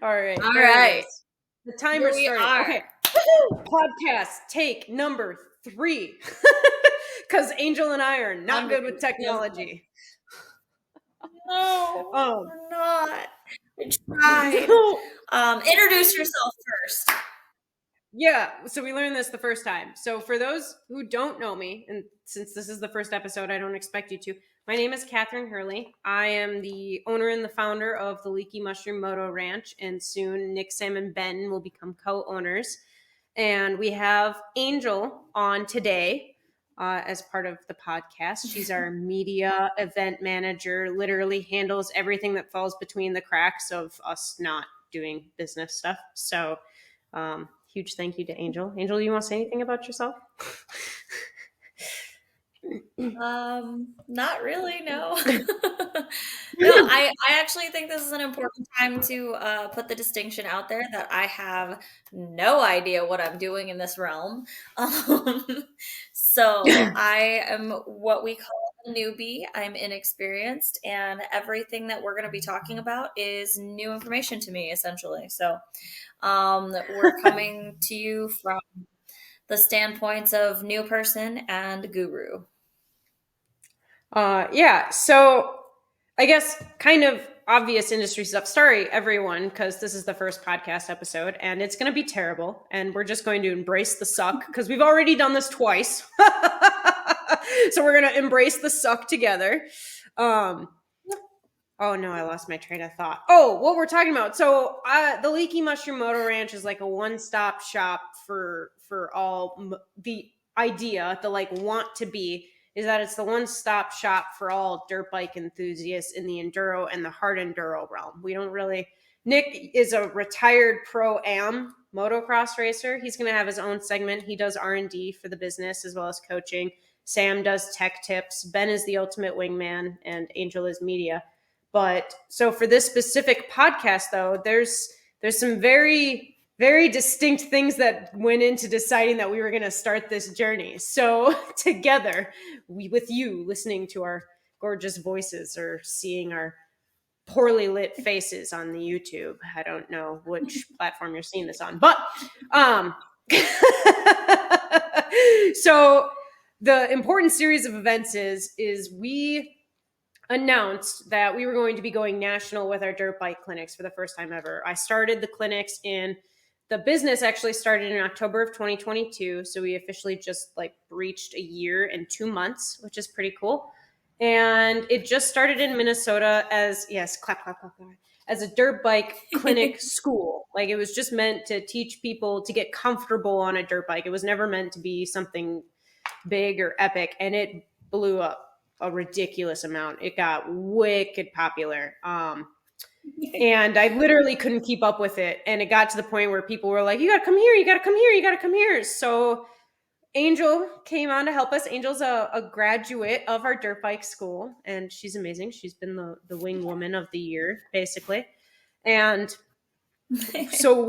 All right. All there right. it is. The timer Here we started. are. Okay. Podcast take number 3. Because Angel and I are not good with technology. No, we're not. I tried. So, Introduce yourself first. yeah, so we learned this the first time. So for those who don't know me, and since this is the first episode, I don't expect you to. My name is Captain.Hurley. I am the owner and the founder of the Leaky Mushroom Moto Ranch, and soon Nick, Sam, and Ben will become co-owners. And we have Angel on today as part of the podcast. She's our media event manager, literally handles everything that falls between the cracks of us not doing business stuff. So huge thank you to Angel. Angel, you want to say anything about yourself? Not really, no. No, I actually think this is an important time to put the distinction out there that I have no idea what I'm doing in this realm. So I am what we call a newbie. I'm inexperienced, and everything that we're going to be talking about is new information to me, essentially. So we're coming to you from the standpoints of new person and guru. Yeah, so I guess kind of obvious industry stuff. Sorry, everyone, because this is the first podcast episode and it's going to be terrible. And we're just going to embrace the suck because we've already done this twice. So we're going to embrace the suck together. Oh no, I lost my train of thought. Oh, what we're talking about. So the Leaky Mushroom Moto Ranch is like a one-stop shop for all the idea, the like want to be, is that it's the one-stop shop for all dirt bike enthusiasts in the enduro and the hard enduro realm. We don't really... Nick is a retired pro-am motocross racer. He's going to have his own segment. He does R&D for the business as well as coaching. Sam does tech tips. Ben is the ultimate wingman, and Angel is media. But so for this specific podcast, though, there's some very, very distinct things that went into deciding that we were going to start this journey. So together, with you listening to our gorgeous voices or seeing our poorly lit faces on the YouTube. I don't know which platform you're seeing this on, but so the important series of events is we announced that we were going to be going national with our dirt bike clinics for the first time ever. I started the clinics the business actually started in October of 2022. So we officially just like reached a year and 2 months, which is pretty cool. And it just started in Minnesota as, yes, clap, clap, clap, clap, as a dirt bike clinic school. Like it was just meant to teach people to get comfortable on a dirt bike. It was never meant to be something big or epic. And it blew up a ridiculous amount. It got wicked popular. And I literally couldn't keep up with it. And it got to the point where people were like, you got to come here, you got to come here, you got to come here. So Angel came on to help us. Angel's a graduate of our dirt bike school, and she's amazing. She's been the wing woman of the year, basically. And so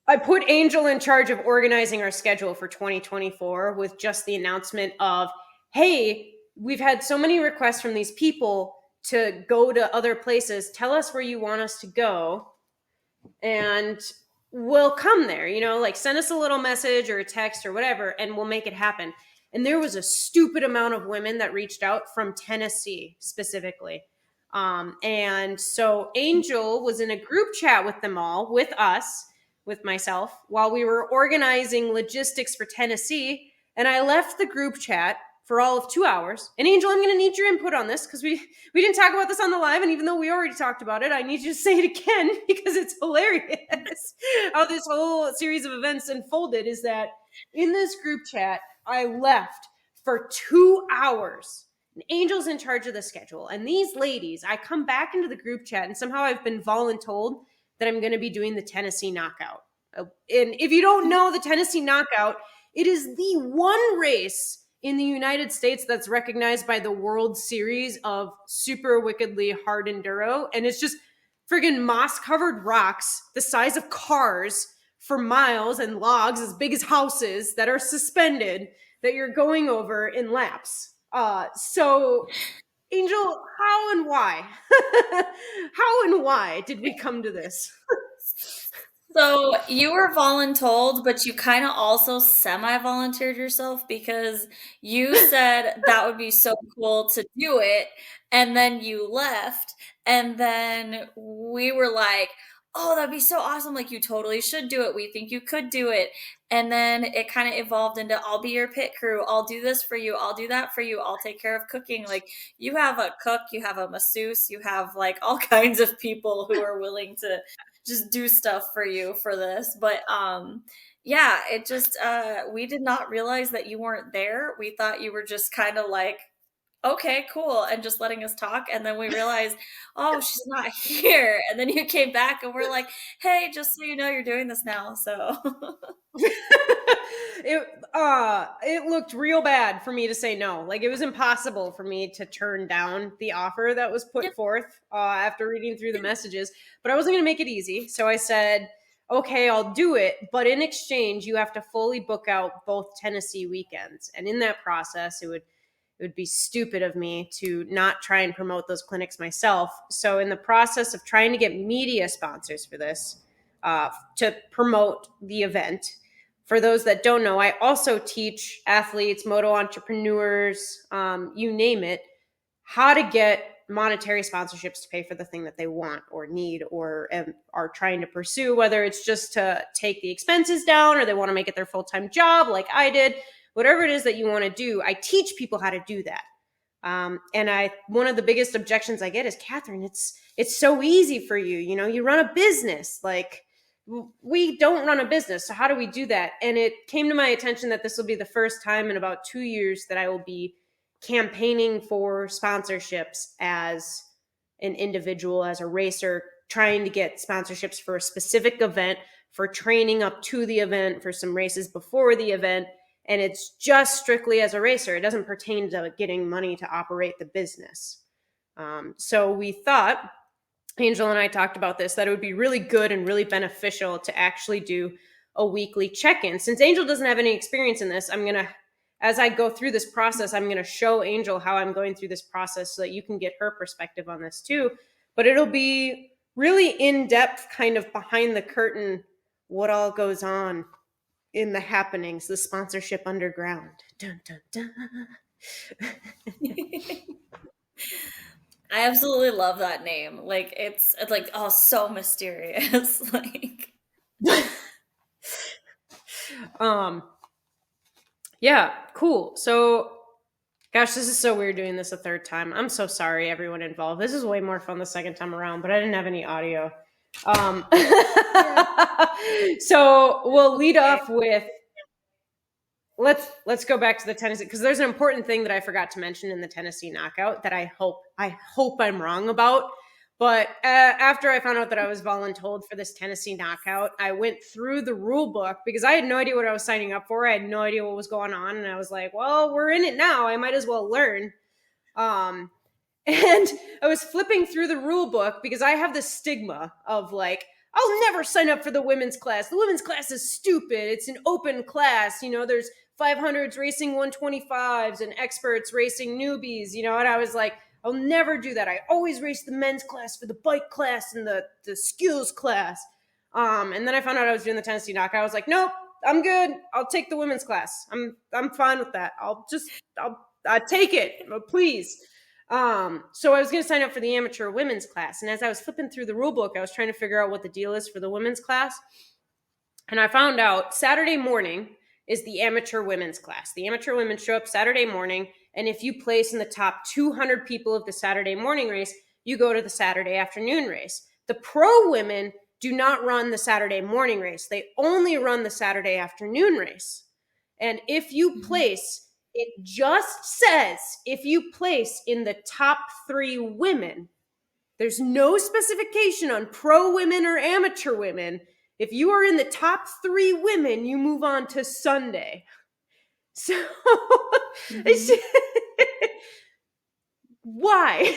I put Angel in charge of organizing our schedule for 2024 with just the announcement of, hey, we've had so many requests from these people to go to other places. Tell us where you want us to go, and we'll come there. Like send us a little message or a text or whatever, and we'll make it happen. And there was a stupid amount of women that reached out from Tennessee specifically. And so Angel was in a group chat with them all, with us, with myself, while we were organizing logistics for Tennessee. And I left the group chat for all of 2 hours. And Angel, I'm going to need your input on this because we didn't talk about this on the live. And even though we already talked about it, I need you to say it again because it's hilarious how this whole series of events unfolded. Is that in this group chat, I left for 2 hours. And Angel's in charge of the schedule. And these ladies, I come back into the group chat and somehow I've been voluntold that I'm going to be doing the Tennessee Knockout. And if you don't know the Tennessee Knockout, it is the one race in the United States that's recognized by the World Series of super wickedly hard enduro. And it's just friggin' moss-covered rocks the size of cars for miles and logs as big as houses that are suspended that you're going over in laps. So Angel, how and why? How and why did we come to this? So you were voluntold, but you kind of also semi-volunteered yourself because you said that would be so cool to do it, and then you left, and then we were like, "Oh, that'd be so awesome! Like you totally should do it. We think you could do it." And then it kind of evolved into, "I'll be your pit crew. I'll do this for you. I'll do that for you. I'll take care of cooking." Like you have a cook, you have a masseuse, you have like all kinds of people who are willing to just do stuff for you for this. But yeah, it just we did not realize that you weren't there. We thought you were just kind of like, okay, cool, and just letting us talk. And then we realized, oh, she's not here. And then you came back and we're like, hey, just so you know, you're doing this now. So It looked real bad for me to say no. Like it was impossible for me to turn down the offer that was put yep. forth after reading through the messages. But I wasn't going to make it easy, so I said, "Okay, I'll do it, but in exchange, you have to fully book out both Tennessee weekends." And in that process, it would be stupid of me to not try and promote those clinics myself. So in the process of trying to get media sponsors for this, to promote the event, for those that don't know, I also teach athletes, moto entrepreneurs, you name it, how to get monetary sponsorships to pay for the thing that they want or need or are trying to pursue, whether it's just to take the expenses down or they want to make it their full-time job like I did. Whatever it is that you want to do, I teach people how to do that. And one of the biggest objections I get is, Catherine, it's so easy for you. You know, you run a business. Like, we don't run a business. So how do we do that? And it came to my attention that this will be the first time in about 2 years that I will be campaigning for sponsorships as an individual, as a racer, trying to get sponsorships for a specific event, for training up to the event, for some races before the event. And it's just strictly as a racer. It doesn't pertain to getting money to operate the business. So we thought, Angel and I talked about this, that it would be really good and really beneficial to actually do a weekly check-in. Since Angel doesn't have any experience in this, as I go through this process, I'm going to show Angel how I'm going through this process so that you can get her perspective on this too. But it'll be really in-depth, kind of behind the curtain, what all goes on in the happenings, the sponsorship underground. Dun, dun, dun. I absolutely love that name. Like it's like, oh, so mysterious. Like Yeah, cool. So gosh, this is so weird doing this a third time. I'm so sorry, everyone involved. This is way more fun the second time around, but I didn't have any audio. So we'll lead off with, let's go back to the Tennessee, because there's an important thing that I forgot to mention in the Tennessee knockout that I hope I'm wrong about. But after I found out that I was voluntold for this Tennessee knockout, I went through the rule book because I had no idea what I was signing up for. I had no idea what was going on. And I was like, well, we're in it now. I might as well learn. And I was flipping through the rule book because I have this stigma of like, I'll never sign up for the women's class. The women's class is stupid. It's an open class. You know, there's 500s racing 125s and experts racing newbies, you know, and I was like, I'll never do that. I always race the men's class for the bike class and the skills class. And then I found out I was doing the Tennessee knockout. I was like, nope, I'm good. I'll take the women's class. I'm fine with that. I'll take it, please. So I was going to sign up for the amateur women's class. And as I was flipping through the rule book, I was trying to figure out what the deal is for the women's class. And I found out Saturday morning is the amateur women's class. The amateur women show up Saturday morning, and if you place in the top 200 people of the Saturday morning race, you go to the Saturday afternoon race. The pro women do not run the Saturday morning race. They only run the Saturday afternoon race. And if you place, it just says if you place in the top 3 women, there's no specification on pro women or amateur women. If you are in the top 3 women, you move on to Sunday. So, why?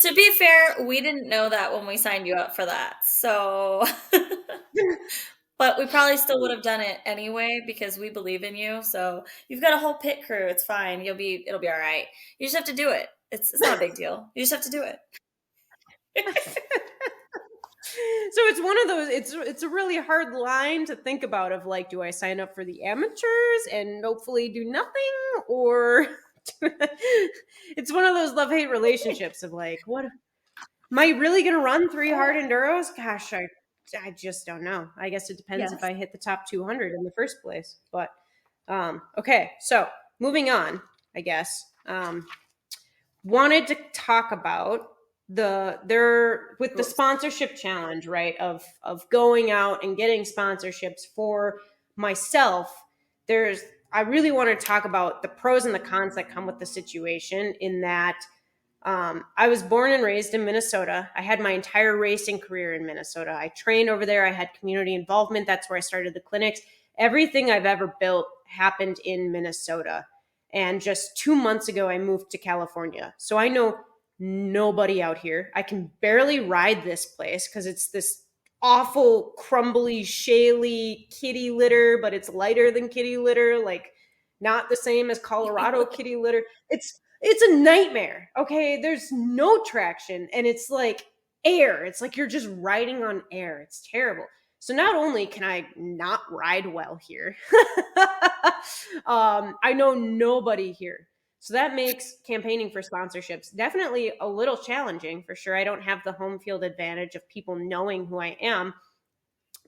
to be fair, we didn't know that when we signed you up for that. So But we probably still would have done it anyway because we believe in you. So you've got a whole pit crew. It's fine. It'll be all right. You just have to do it. It's not a big deal. You just have to do it. So it's one of those, it's a really hard line to think about of like, do I sign up for the amateurs and hopefully do nothing, or it's one of those love-hate relationships of like, what am I really going to run 3 hard enduros? Gosh, I just don't know. I guess it depends if Yes. I hit the top 200 in the first place. But okay, so moving on, I guess. Wanted to talk about with the sponsorship challenge, right? Of going out and getting sponsorships for myself. I really want to talk about the pros and the cons that come with the situation. In that, I was born and raised in Minnesota. I had my entire racing career in Minnesota. I trained over there. I had community involvement. That's where I started the clinics. Everything I've ever built happened in Minnesota. And just 2 months ago, I moved to California. So I know nobody out here. I can barely ride this place because it's this awful, crumbly, shaly kitty litter, but it's lighter than kitty litter, like not the same as Colorado kitty litter. It's a nightmare. Okay, there's no traction, and it's like air. It's like you're just riding on air. It's terrible. So not only can I not ride well here, I know nobody here. So that makes campaigning for sponsorships definitely a little challenging for sure. I don't have the home field advantage of people knowing who I am.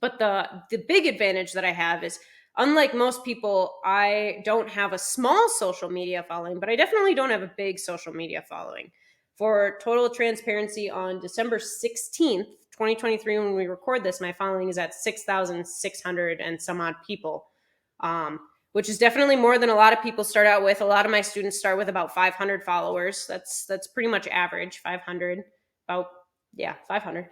But the big advantage that I have is, unlike most people, I don't have a small social media following, but I definitely don't have a big social media following. For total transparency, on December 16th, 2023, when we record this, my following is at 6,600 and some odd people, which is definitely more than a lot of people start out with. A lot of my students start with about 500 followers. That's pretty much average, 500, about, yeah, 500.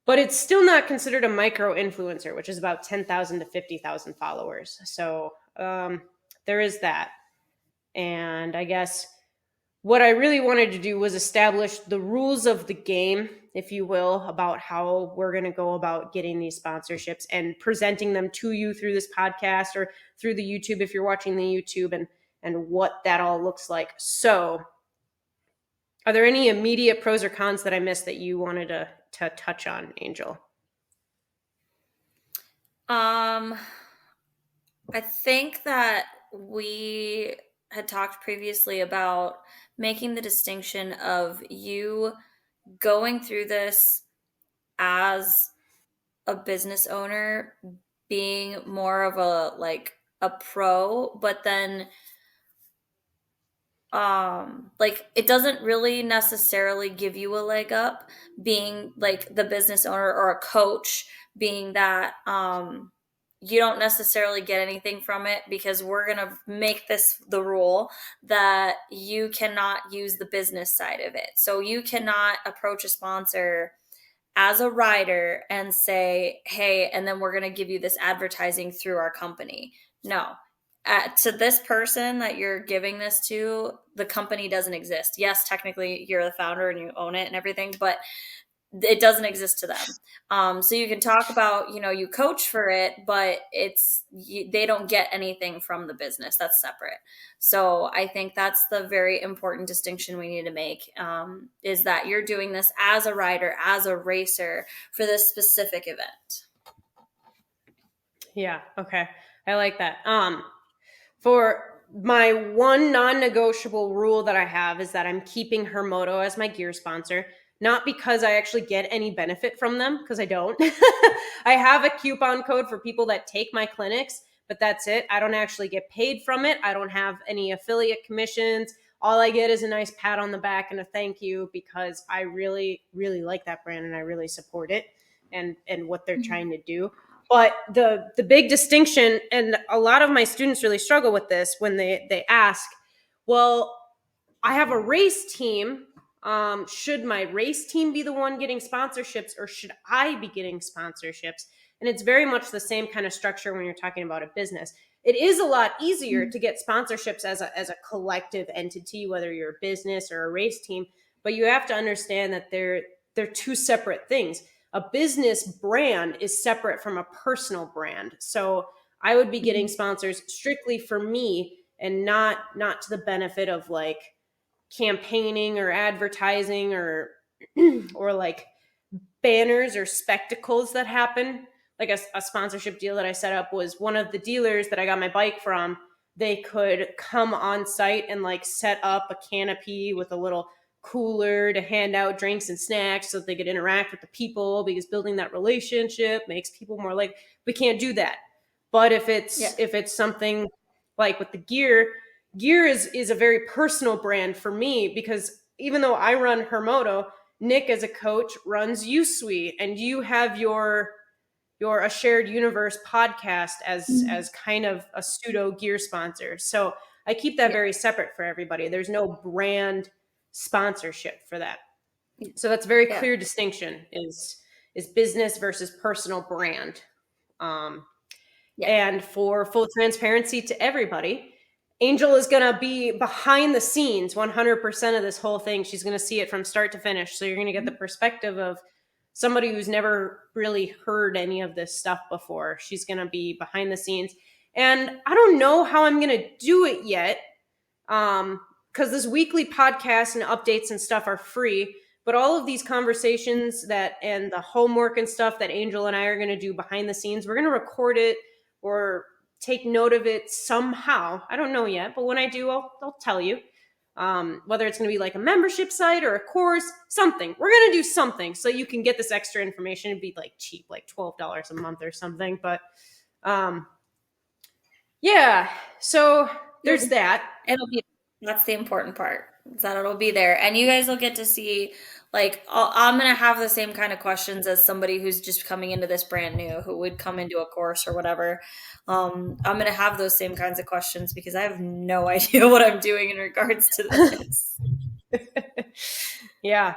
But it's still not considered a micro influencer, which is about 10,000 to 50,000 followers. So there is that. And I guess what I really wanted to do was establish the rules of the game, if you will, about how we're going to go about getting these sponsorships and presenting them to you through this podcast or through the YouTube if you're watching the YouTube, and what that all looks like. So are there any immediate pros or cons that I missed that you wanted to touch on, Angel? I think that we had talked previously about making the distinction of you going through this as a business owner, being more of a pro, but then like it doesn't really necessarily give you a leg up being like the business owner or a coach, being that you don't necessarily get anything from it, because we're going to make this the rule that you cannot use the business side of it. So you cannot approach a sponsor as a rider and say, hey, and then we're going to give you this advertising through our company. No. To this person that you're giving this to, the company doesn't exist. Yes, technically you're the founder and you own it and everything, but it doesn't exist to them. So you can talk about, you coach for it, but they don't get anything from the business. That's separate. So I think that's the very important distinction we need to make, is that you're doing this as a rider, as a racer for this specific event. Yeah. Okay. I like that. For my one non-negotiable rule that I have is that I'm keeping Hermoto as my gear sponsor. Not because I actually get any benefit from them, because I don't. I have a coupon code for people that take my clinics, but that's it. I don't actually get paid from it. I don't have any affiliate commissions. All I get is a nice pat on the back and a thank you, because I really, really like that brand and I really support it and what they're trying to do. But the big distinction, and a lot of my students really struggle with this when they ask, well, I have a race team. Should my race team be the one getting sponsorships, or should I be getting sponsorships? And it's very much the same kind of structure when you're talking about a business. It is a lot easier to get sponsorships as a collective entity, whether you're a business or a race team, but you have to understand that they're two separate things. a business brand is separate from a personal brand. So I would be getting sponsors strictly for me and not to the benefit of like campaigning or advertising or or like banners or spectacles that happen. Like a sponsorship deal that I set up was one of the dealers that I got my bike from. They could come on site and like set up a canopy with a little cooler to hand out drinks and snacks so that they could interact with the people, because building that relationship makes people more like, we can't do that. But if it's something like with the gear is a very personal brand for me, because even though I run Hermoto, Nick as a coach runs USWE, and you have your a shared universe podcast as kind of a pseudo gear sponsor. So I keep that very separate for everybody. There's no brand sponsorship for that. So that's a very clear distinction is business versus personal brand. And for full transparency to everybody, Angel is going to be behind the scenes 100% of this whole thing. She's going to see it from start to finish. So you're going to get the perspective of somebody who's never really heard any of this stuff before. She's going to be behind the scenes. And I don't know how I'm going to do it yet, because this weekly podcast and updates and stuff are free. But all of these conversations and the homework and stuff that Angel and I are going to do behind the scenes, we're going to record it or take note of it somehow. I don't know yet, but when I do, I'll tell you. Whether it's going to be like a membership site or a course, something. We're going to do something so you can get this extra information. It'd be like cheap, like $12 a month or something. But yeah, so there's that. That's the important part, is that it'll be there. And you guys will get to see, like, I'm going to have the same kind of questions as somebody who's just coming into this brand new, who would come into a course or whatever. I'm going to have those same kinds of questions because I have no idea what I'm doing in regards to this. Yeah.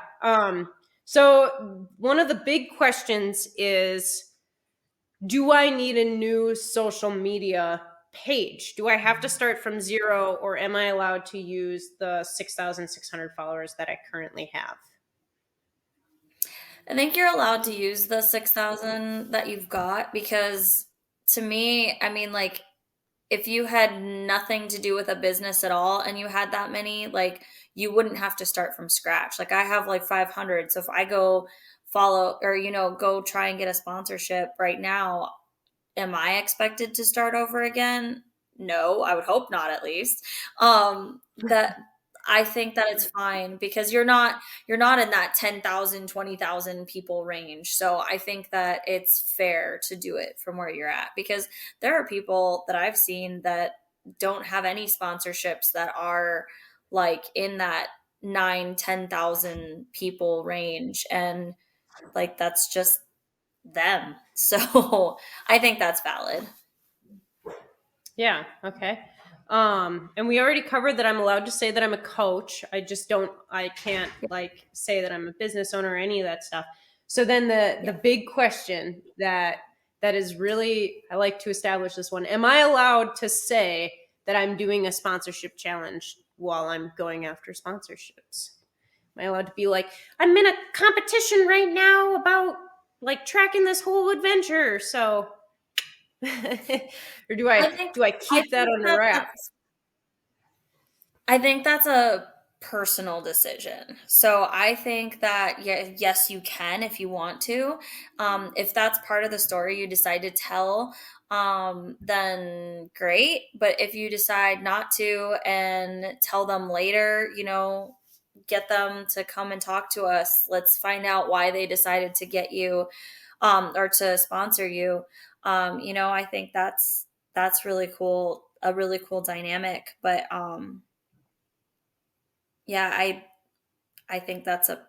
So one of the big questions is, do I need a new social media page? Do I have to start from zero, or am I allowed to use the 6,600 followers that I currently have? I think you're allowed to use the 6,000 that you've got, because to me, I mean, like, if you had nothing to do with a business at all and you had that many, like, you wouldn't have to start from scratch. Like, I have like 500. So if I go follow or, go try and get a sponsorship right now, am I expected to start over again? No, I would hope not, at least. That I think that it's fine, because you're not in that 10,000, 20,000 people range. So I think that it's fair to do it from where you're at, because there are people that I've seen that don't have any sponsorships that are like in that 9,000-10,000 people range, and like that's just them. So I think that's valid. Yeah. Okay. And we already covered that I'm allowed to say that I'm a coach. I can't like say that I'm a business owner or any of that stuff. So then the big question that is really, I like to establish this one. Am I allowed to say that I'm doing a sponsorship challenge while I'm going after sponsorships? Am I allowed to be like, I'm in a competition right now about like tracking this whole adventure? So or do I keep that under wraps? I think that's a personal decision. So I think that yes, you can if you want to. If that's part of the story you decide to tell, then great. But if you decide not to and tell them later, get them to come and talk to us. Let's find out why they decided to get you, or to sponsor you. I think that's really cool, a really cool dynamic. But yeah, I think that's a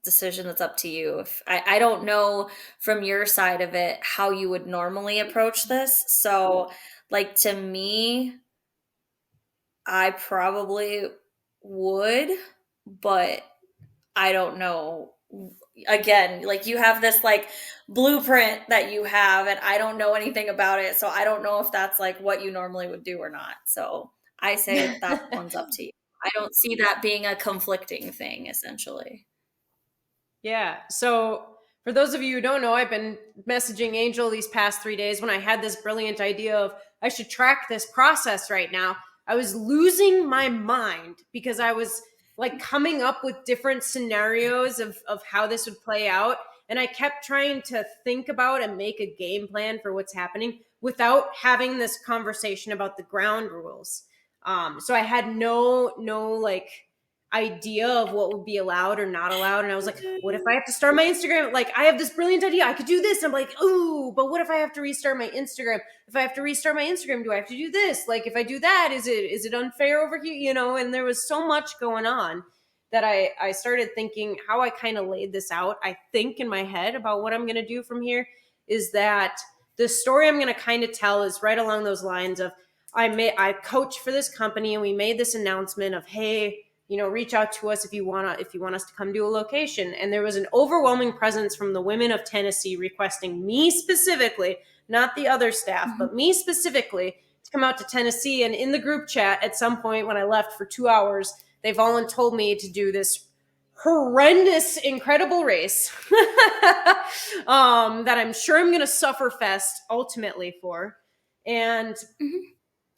decision that's up to you. If I don't know from your side of it how you would normally approach this. So like, to me, I probably would, but I don't know. Again, like, you have this like blueprint that you have, and I don't know anything about it. So I don't know if that's like what you normally would do or not. So I say that one's up to you. I don't see that being a conflicting thing, essentially. Yeah. So For those of you who don't know, I've been messaging Angel these past 3 days when I had this brilliant idea of I should track this process right now. I was losing my mind because I was like coming up with different scenarios of how this would play out. And I kept trying to think about and make a game plan for what's happening without having this conversation about the ground rules. So I had no like idea of what would be allowed or not allowed. And I was like, what if I have to start my Instagram? Like, I have this brilliant idea. I could do this. I'm like, ooh, but what if I have to restart my Instagram? If I have to restart my Instagram, do I have to do this? Like, if I do that, is it unfair over here? You know, and there was so much going on that I started thinking how I kind of laid this out. I think in my head about what I'm going to do from here is that the story I'm going to kind of tell is right along those lines of I coach for this company and we made this announcement of, hey, you know, reach out to us if you want us to come to a location. And there was an overwhelming presence from the women of Tennessee requesting me specifically, not the other staff, but me specifically to come out to Tennessee. And in the group chat at some point when I left for 2 hours, they've all told me to do this horrendous, incredible race that I'm sure I'm going to suffer fest ultimately for. And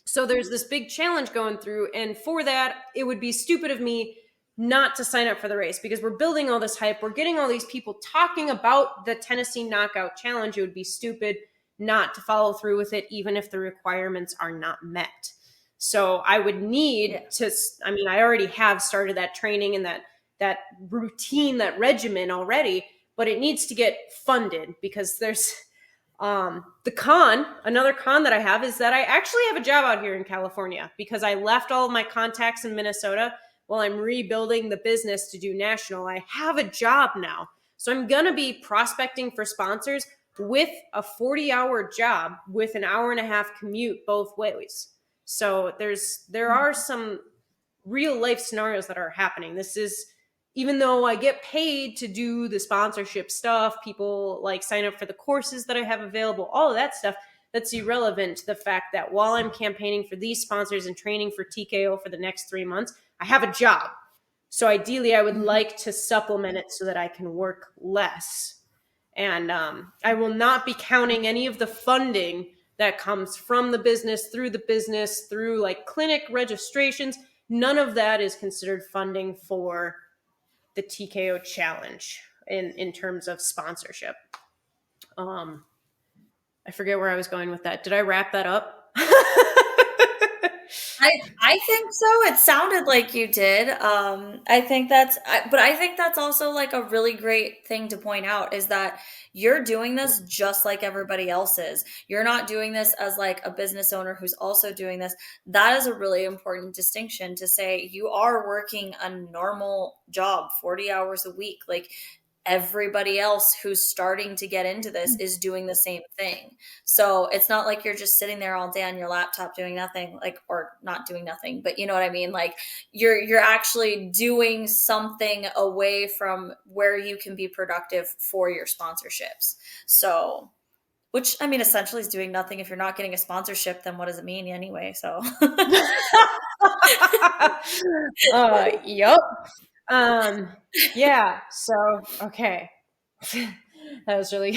so there's this big challenge going through. And for that, it would be stupid of me not to sign up for the race because we're building all this hype. We're getting all these people talking about the Tennessee Knockout Challenge. It would be stupid not to follow through with it, even if the requirements are not met. So I would need to, I mean, I already have started that training and that routine, that regimen already, but it needs to get funded because there's another con that I have is that I actually have a job out here in California because I left all of my contacts in Minnesota while I'm rebuilding the business to do national. I have a job now. So I'm going to be prospecting for sponsors with a 40-hour job with an hour and a half commute both ways. So there are some real life scenarios that are happening. This is, even though I get paid to do the sponsorship stuff, people like sign up for the courses that I have available, all of that stuff, that's irrelevant to the fact that while I'm campaigning for these sponsors and training for TKO for the next 3 months, I have a job. So ideally, I would like to supplement it so that I can work less. And I will not be counting any of the funding that comes from the business, through like clinic registrations. None of that is considered funding for the TKO challenge in terms of sponsorship. I forget where I was going with that. Did I wrap that up? I think so. It sounded like you did. I think but I think that's also like a really great thing to point out is that you're doing this just like everybody else is. You're not doing this as like a business owner who's also doing this. That is a really important distinction to say you are working a normal job, 40 hours a week. Like everybody else who's starting to get into this is doing the same thing. So it's not like you're just sitting there all day on your laptop doing nothing, like, or not doing nothing, but you know what I mean? Like you're actually doing something away from where you can be productive for your sponsorships. So, which I mean, essentially is doing nothing. If you're not getting a sponsorship, then what does it mean anyway? So, Yep. Yeah. So, okay. That was really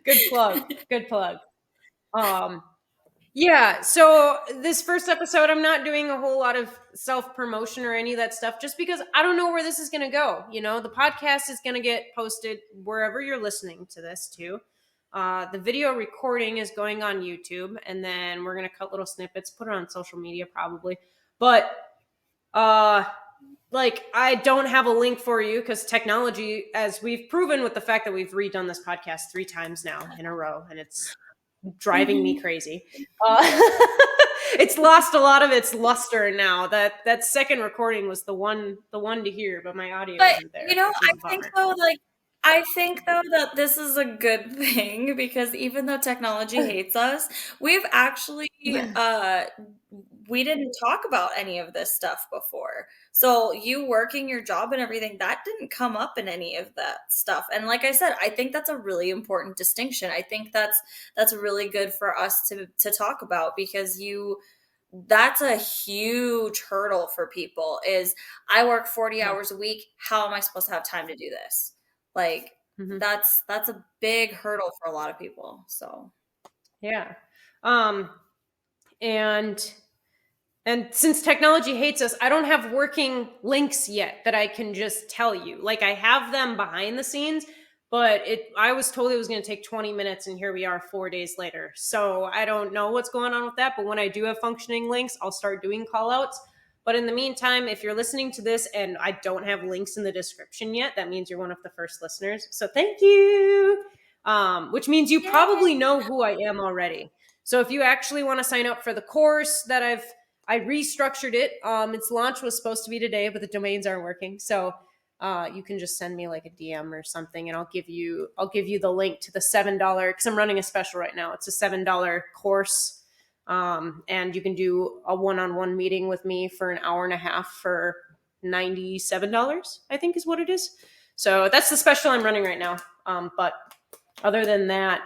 good plug. Good plug. Yeah. So this first episode, I'm not doing a whole lot of self-promotion or any of that stuff just because I don't know where this is going to go. You know, the podcast is going to get posted wherever you're listening to this to. The video recording is going on YouTube, and then we're going to cut little snippets, put it on social media probably. But like I don't have a link for you because technology, as we've proven with the fact that we've redone this podcast 3 times now in a row, and it's driving me crazy. It's lost a lot of its luster now. That second recording was the one to hear, but my audio isn't there. You know, I think though that this is a good thing because even though technology hates us, we've actually we didn't talk about any of this stuff before. So you working your job and everything, that didn't come up in any of that stuff. And like I said, I think that's a really important distinction. I think that's really good for us to talk about because that's a huge hurdle for people. Is I work 40 Yeah. hours a week. How am I supposed to have time to do this? Like Mm-hmm. that's a big hurdle for a lot of people. So Yeah. Um, and since technology hates us, I don't have working links yet that I can just tell you. Like I have them behind the scenes, but I was told it was going to take 20 minutes and here we are 4 days later. So I don't know what's going on with that, but when I do have functioning links, I'll start doing call outs. But in the meantime, if you're listening to this and I don't have links in the description yet, that means you're one of the first listeners. So thank you. Which means you probably know who I am already. So if you actually want to sign up for the course that I restructured it. Its launch was supposed to be today, but the domains aren't working. So you can just send me like a DM or something, and I'll give you the link to the $7 because I'm running a special right now. It's a $7 course, and you can do a one-on-one meeting with me for an hour and a half for $97. I think is what it is. So that's the special I'm running right now. But other than that,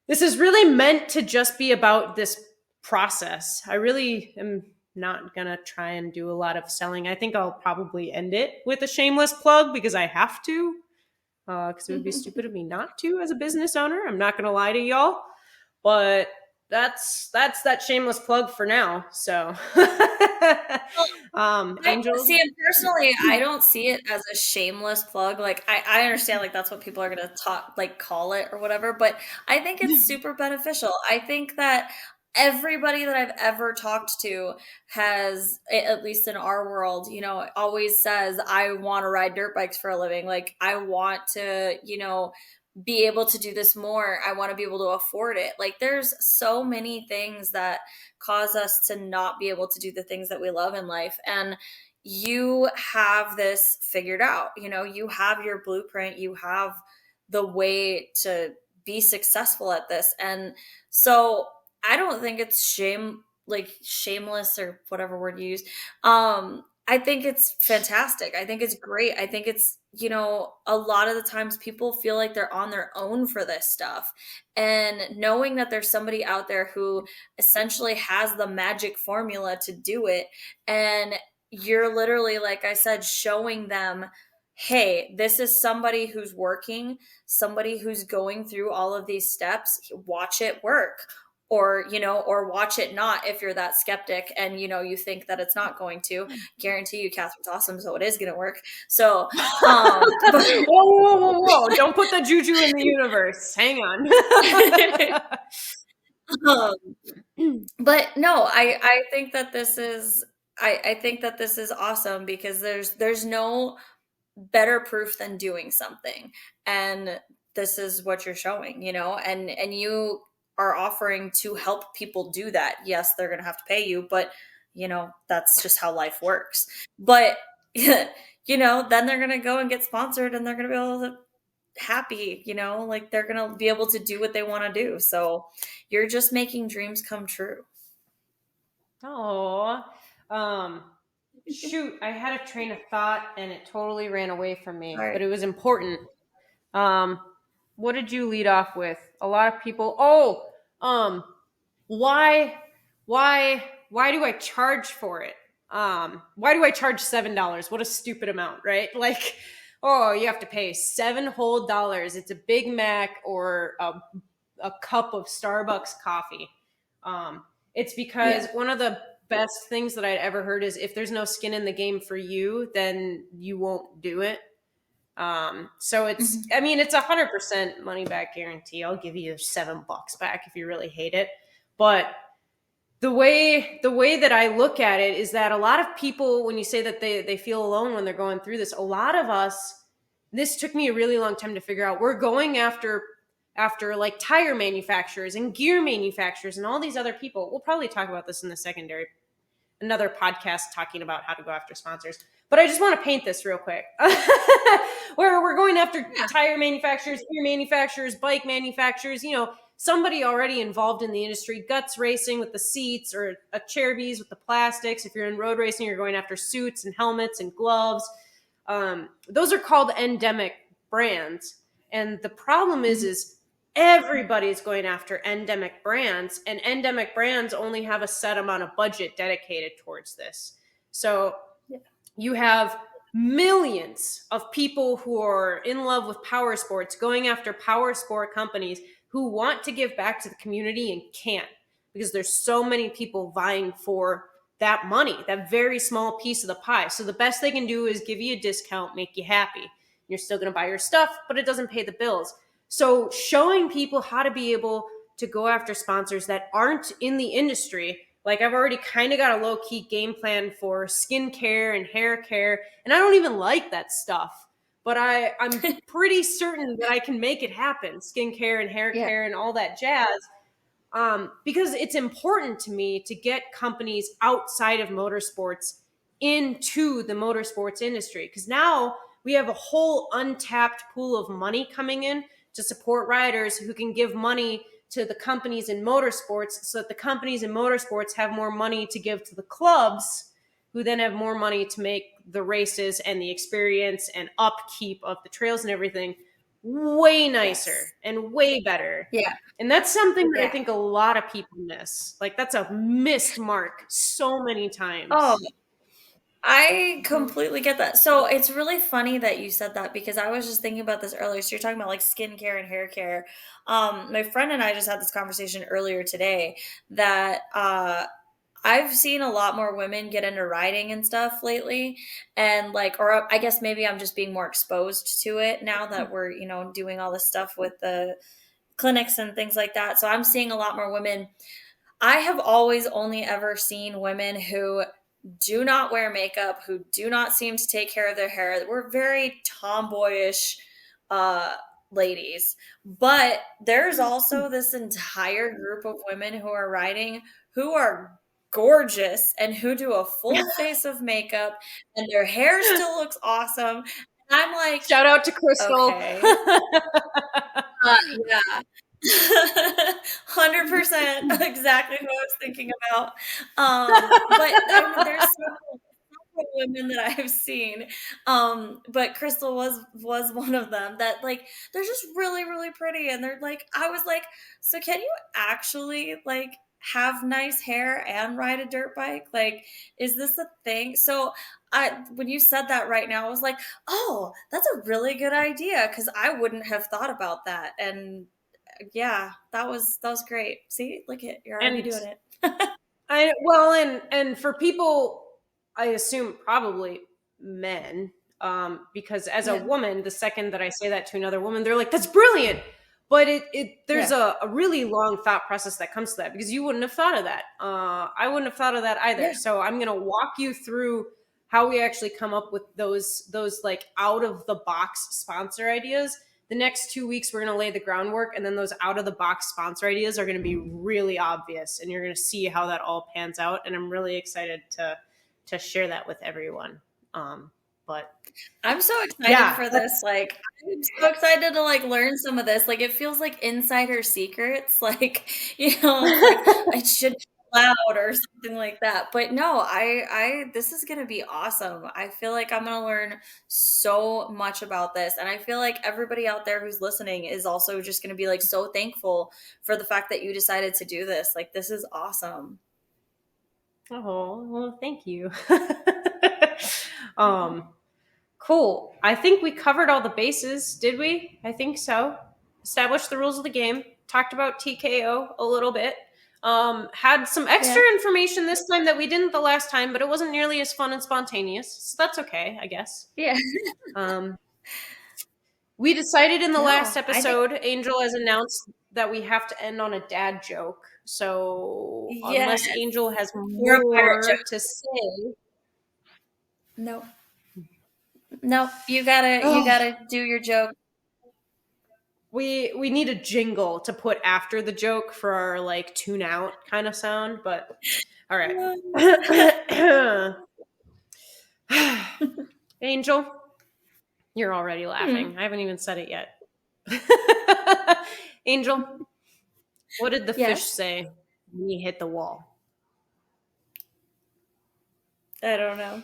this is really meant to just be about this process. I really am not going to try and do a lot of selling. I think I'll probably end it with a shameless plug because I have to, because it would be stupid of me not to as a business owner. I'm not going to lie to y'all, but that's that shameless plug for now. So, Angel. See, and personally, I don't see it as a shameless plug. Like, I understand, like, that's what people are going to talk, like, call it or whatever, but I think it's super beneficial. I think that everybody that I've ever talked to has, at least in our world, you know, always says, I want to ride dirt bikes for a living. Like, I want to, you know, be able to do this more. I want to be able to afford it. Like, there's so many things that cause us to not be able to do the things that we love in life. And you have this figured out. You know, you have your blueprint, you have the way to be successful at this. And so I don't think it's shameless or whatever word you use. I think it's fantastic. I think it's great. I think it's, you know, a lot of the times people feel like they're on their own for this stuff. And knowing that there's somebody out there who essentially has the magic formula to do it, and you're literally, like I said, showing them, hey, this is somebody who's working, somebody who's going through all of these steps, watch it work. Or, you know, or watch it not if you're that skeptic and, you know, you think that it's not going to. Guarantee you, Catherine's awesome, so it is going to work. So, whoa, whoa, whoa. Don't put the juju in the universe. Hang on. But no, I think that this is, I think that this is awesome because there's no better proof than doing something. And this is what you're showing, you know, and you are offering to help people do that. Yes, they're going to have to pay you, but you know, that's just how life works. But you know, then they're going to go and get sponsored and they're going to be able to happy, you know, like they're going to be able to do what they want to do. So you're just making dreams come true. Oh, shoot, I had a train of thought and it totally ran away from me, Right. but it was important. What did you lead off with? A lot of people, why do I charge for it? Why do I charge $7? What a stupid amount, right? Like, oh, you have to pay $7 whole dollars. It's a Big Mac or a cup of Starbucks coffee. It's because one of the best things that I'd ever heard is if there's no skin in the game for you, then you won't do it. So it's, I mean, it's 100% money back guarantee. I'll give you $7 back if you really hate it. But the way that I look at it is that a lot of people, when you say that they feel alone when they're going through this, a lot of us, this took me a really long time to figure out. We're going after like tire manufacturers and gear manufacturers and all these other people. We'll probably talk about this in the secondary, another podcast talking about how to go after sponsors. But I just want to paint this real quick. Where we're going after tire manufacturers, gear manufacturers, bike manufacturers, you know, somebody already involved in the industry, guts racing with the seats or a Cherubies with the plastics. If you're in road racing, you're going after suits and helmets and gloves. Those are called endemic brands. And the problem is everybody's going after endemic brands, and endemic brands only have a set amount of budget dedicated towards this. So you have millions of people who are in love with power sports going after power sport companies who want to give back to the community and can't, because there's so many people vying for that money, that very small piece of the pie. So the best they can do is give you a discount, make you happy. You're still going to buy your stuff, but it doesn't pay the bills. So showing people how to be able to go after sponsors that aren't in the industry, like I've already kind of got a low-key game plan for skincare and hair care, and I don't even like that stuff, but I'm pretty certain that I can make it happen, skincare and hair care and all that jazz, because it's important to me to get companies outside of motorsports into the motorsports industry, because now we have a whole untapped pool of money coming in to support riders who can give money to the companies in motorsports, so that the companies in motorsports have more money to give to the clubs, who then have more money to make the races and the experience and upkeep of the trails and everything way nicer and way better. Yeah. And that's something that I think a lot of people miss. Like, that's a missed mark so many times. Oh, I completely get that. So it's really funny that you said that, because I was just thinking about this earlier. So you're talking about like skincare and hair care. My friend and I just had this conversation earlier today that I've seen a lot more women get into riding and stuff lately. And like, or I guess maybe I'm just being more exposed to it now that we're, doing all this stuff with the clinics and things like that. So I'm seeing a lot more women. I have always only ever seen women who do not wear makeup, who do not seem to take care of their hair. We're very tomboyish ladies. But there's also this entire group of women who are riding who are gorgeous and who do a full face of makeup, and their hair still looks awesome. And I'm like, shout out to Crystal. Okay. Yeah. 100% exactly what I was thinking about. But there's several women that I've seen. But Crystal was one of them that, like, they're just really, really pretty. And they're like, I was like, so can you actually like have nice hair and ride a dirt bike? Like, is this a thing? So when you said that right now, I was like, oh, that's a really good idea, because I wouldn't have thought about that. And yeah, that was great. See, look at, you're already doing it. And for people, I assume probably men, because as a woman, the second that I say that to another woman, they're like, "That's brilliant." But there's a really long thought process that comes to that, because you wouldn't have thought of that. I wouldn't have thought of that either. Yeah. So I'm gonna walk you through how we actually come up with those like out of the box sponsor ideas. The next 2 weeks, we're going to lay the groundwork, and then those out of the box sponsor ideas are going to be really obvious, and you're going to see how that all pans out. And I'm really excited to share that with everyone. But I'm so excited for this. Like, I'm so excited to like learn some of this. Like, it feels like insider secrets. Like, like I should loud or something like that. But no, I this is gonna be awesome. I feel like I'm gonna learn so much about this, and I feel like everybody out there who's listening is also just gonna be like so thankful for the fact that you decided to do this. Like, this is awesome. Oh, well, thank you. Cool. I think we covered all the bases, did we? I think so. Established the rules of the game, talked about TKO a little bit. Had some extra information this time that we didn't the last time, but it wasn't nearly as fun and spontaneous. So that's okay, I guess. Yeah. We decided in the last episode, Angel has announced that we have to end on a dad joke. So unless Angel has more to say. No, you gotta do your joke. We need a jingle to put after the joke for our like tune out kind of sound, but all right. Angel, you're already laughing. I haven't even said it yet. Angel, what did the fish say when he hit the wall? I don't know.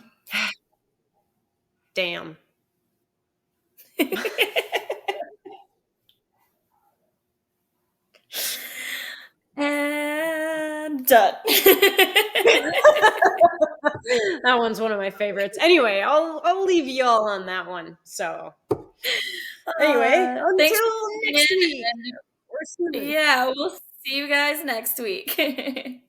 Damn. And done. That one's one of my favorites. Anyway, I'll leave y'all on that one. So anyway, Thanks for until tuning next in. week or soon. Yeah, we'll see you guys next week.